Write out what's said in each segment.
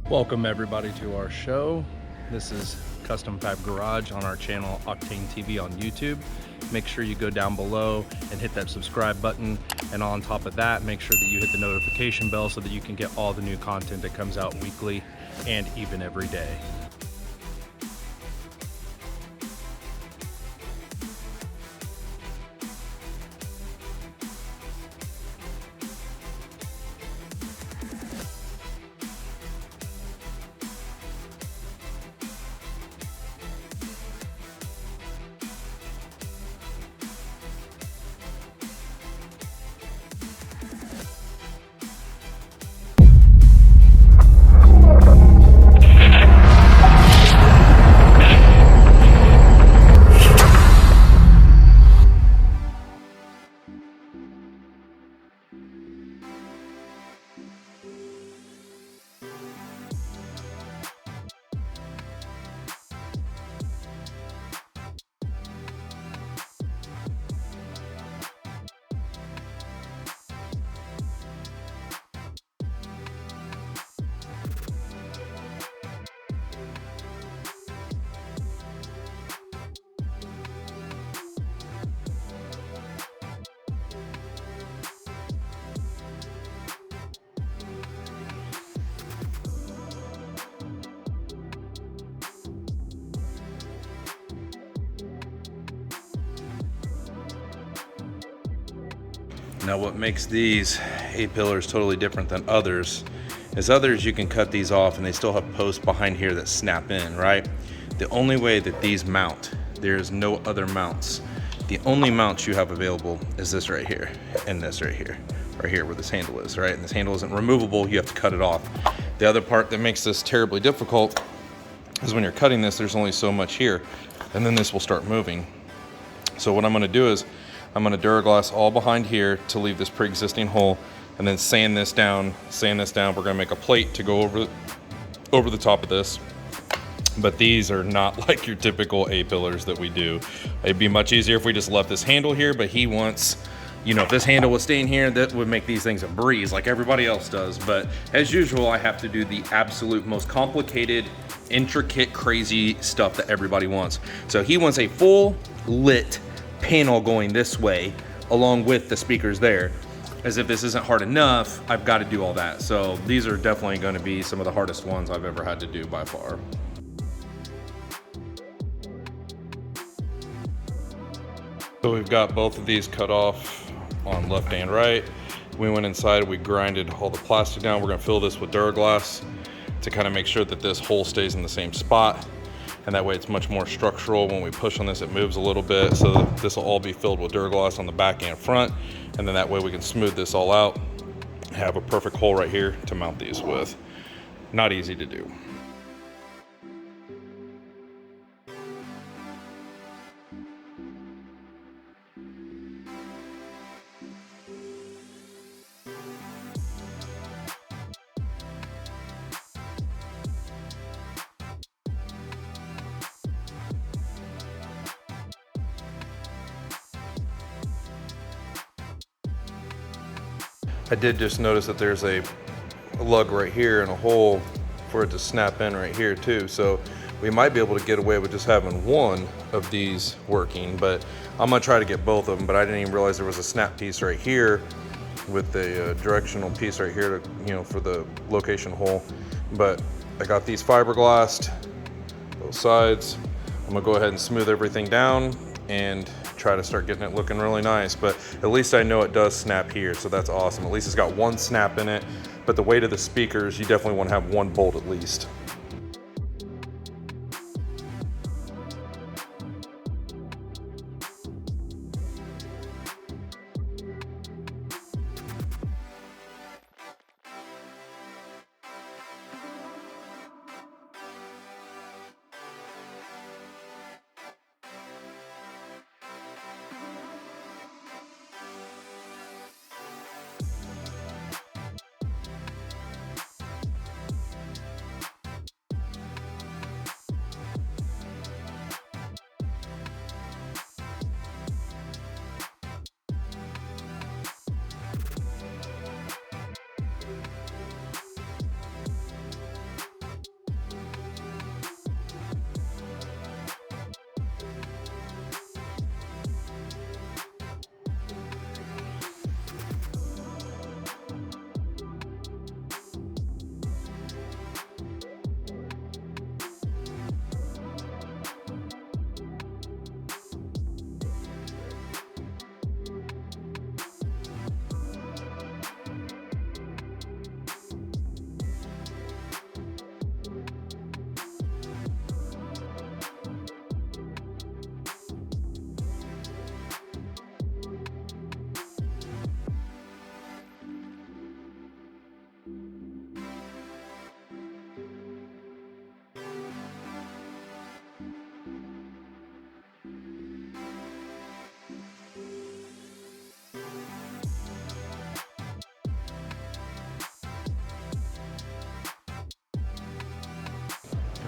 Welcome everybody to our show. This is Custom Fab Garage on our channel Octane TV on YouTube. Make sure you go down below and hit that subscribe button, and on top of that, make sure that you hit the notification bell so that you can get all the new content that comes out weekly and even every day. Now what makes these A-pillars totally different than others is others you can cut these off and they still have posts behind here that snap in, right? The only way that these mount, there's no other mounts. The only mounts you have available is this right here and this right here where this handle is, right? And this handle isn't removable, you have to cut it off. The other part that makes this terribly difficult is when you're cutting this, there's only so much here, and then this will start moving. So what I'm gonna do is, I'm gonna Duraglass all behind here to leave this pre-existing hole, and then sand this down. We're gonna make a plate to go over the top of this. But these are not like your typical A-pillars that we do. It'd be much easier if we just left this handle here, but he wants, you know, if this handle was staying here, that would make these things a breeze like everybody else does. But as usual, I have to do the absolute most complicated, intricate, crazy stuff that everybody wants. So he wants a full lit panel going this way along with the speakers there. As if this isn't hard enough, I've got to do all that. So these are definitely going to be some of the hardest ones I've ever had to do by far. So we've got both of these cut off on left and right. We went inside, we grinded all the plastic down. We're going to fill this with Duraglass to kind of make sure that this hole stays in the same spot. And that way it's much more structural. When we push on this, it moves a little bit. So this will all be filled with Duraglass on the back and front. And then that way we can smooth this all out, have a perfect hole right here to mount these with. Not easy to do. I did just notice that there's a lug right here and a hole for it to snap in right here too. So we might be able to get away with just having one of these working, but I'm gonna try to get both of them. But I didn't even realize there was a snap piece right here with the directional piece right here to, you know, for the location hole. But I got these fiberglassed, both sides. I'm gonna go ahead and smooth everything down and try to start getting it looking really nice. But at least I know it does snap here, so that's awesome. At least it's got one snap in it, but the weight of the speakers, you definitely want to have one bolt at least.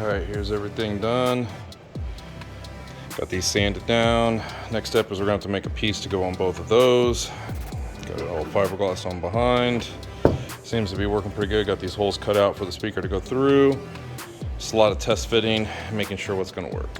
All right, here's everything done. Got these sanded down. Next step is we're going to have to make a piece to go on both of those. Got it all fiberglass on behind. Seems to be working pretty good. Got these holes cut out for the speaker to go through. Just a lot of test fitting, making sure what's going to work.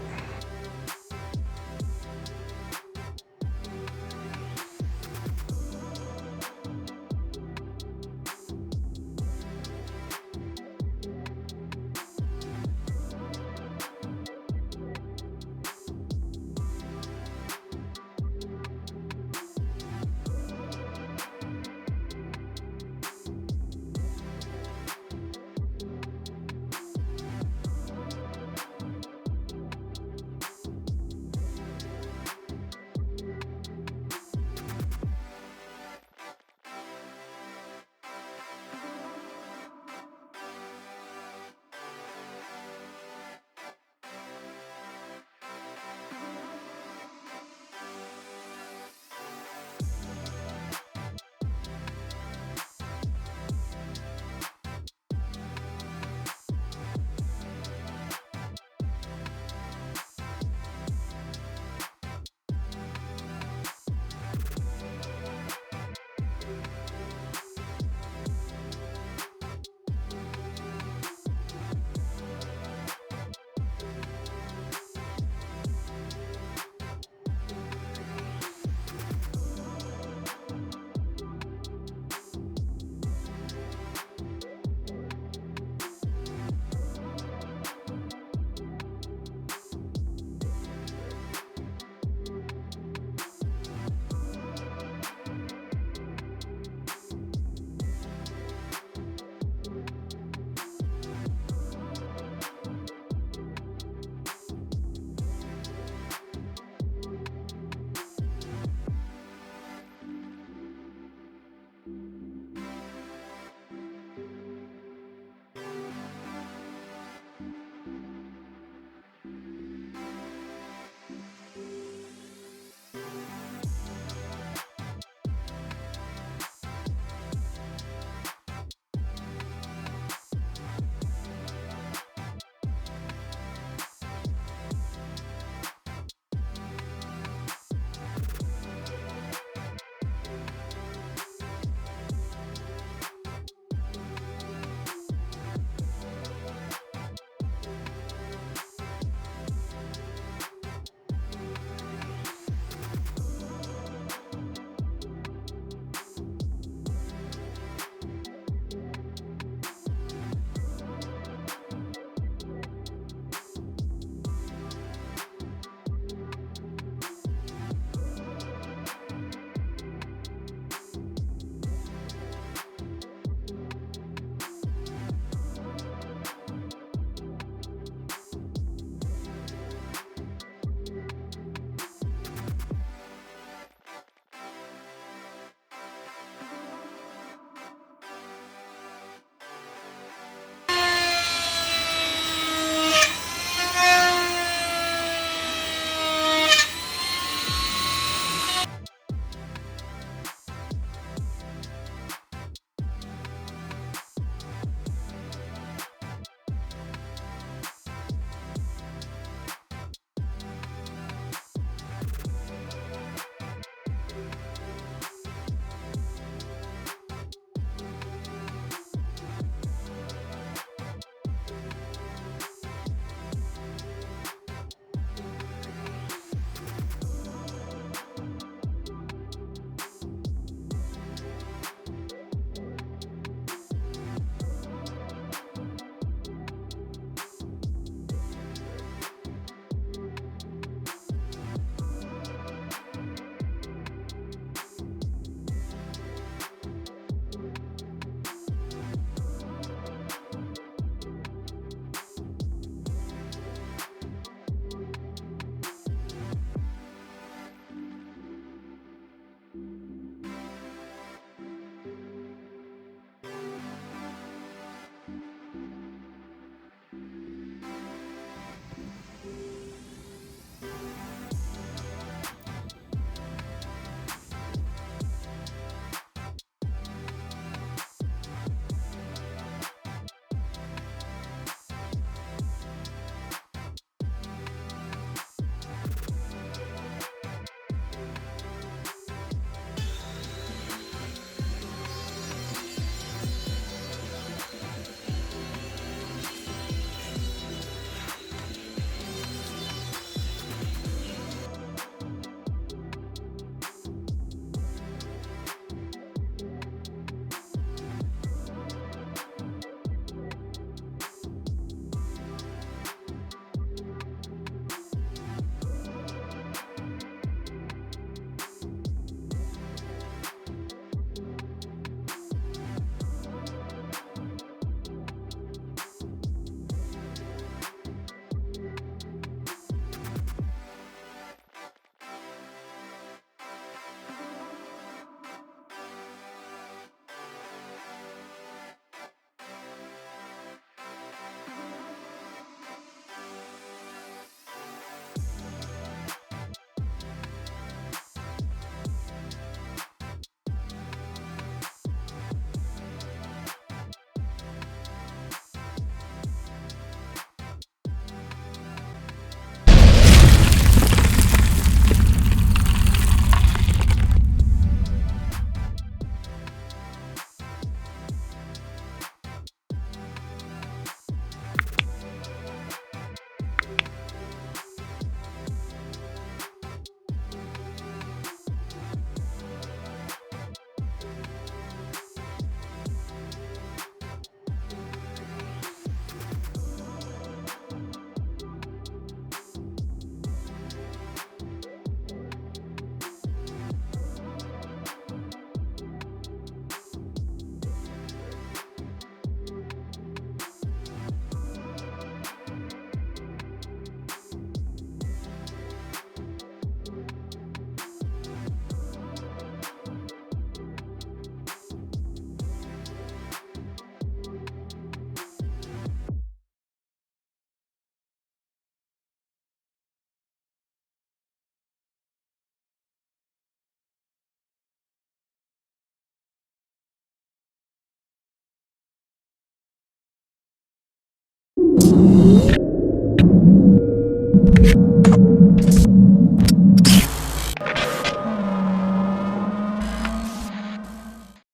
it.